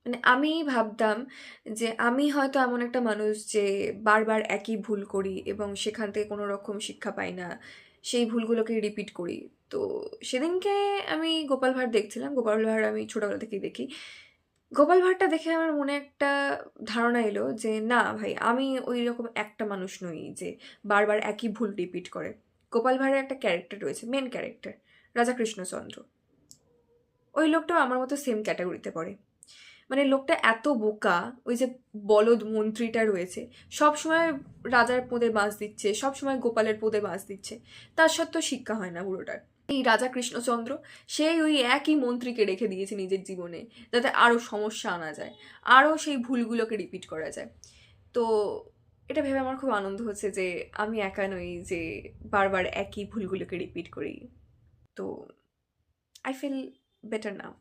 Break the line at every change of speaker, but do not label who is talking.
মানে আমি ভাবতাম যে আমি হয়তো এমন একটা মানুষ যে বারবার একই ভুল করি এবং সেখান থেকে কোনো রকম শিক্ষা পাই না, সেই ভুলগুলোকে রিপিট করি। তো সেদিনকে আমি গোপাল ভাঁড় দেখছিলাম, গোপাল ভাঁড় আমি ছোটবেলা থেকেই দেখি। গোপাল ভাঁড়টা দেখে আমার মনে একটা ধারণা এলো যে না ভাই, আমি ওই রকম একটা মানুষ নই যে বারবার একই ভুল রিপিট করে। গোপাল ভাঁড়ের একটা ক্যারেক্টার রয়েছে, মেন ক্যারেক্টার, রাজা কৃষ্ণচন্দ্র। ওই লোকটাও আমার মতো সেম ক্যাটাগরিতে পড়ে। মানে লোকটা এত বোকা, ওই যে বলদ মন্ত্রীটা রয়েছে, সব সময় রাজার পোদে বাঁশ দিচ্ছে, সব সময় গোপালের পোদে বাঁশ দিচ্ছে, তার সত্ত্বেও শিক্ষা হয় না বুড়োটার। এই রাজা কৃষ্ণচন্দ্র, সেই ওই একই মন্ত্রীকে রেখে দিয়েছে নিজের জীবনে, যাতে আরো সমস্যা আনা যায়, আরো সেই ভুলগুলোকে রিপিট করা যায়। তো এটা ভেবে আমার খুব আনন্দ হচ্ছে যে আমি একা নই যে বারবার একই ভুলগুলোকে রিপিট করি। তো আই ফিল বেটার নাও।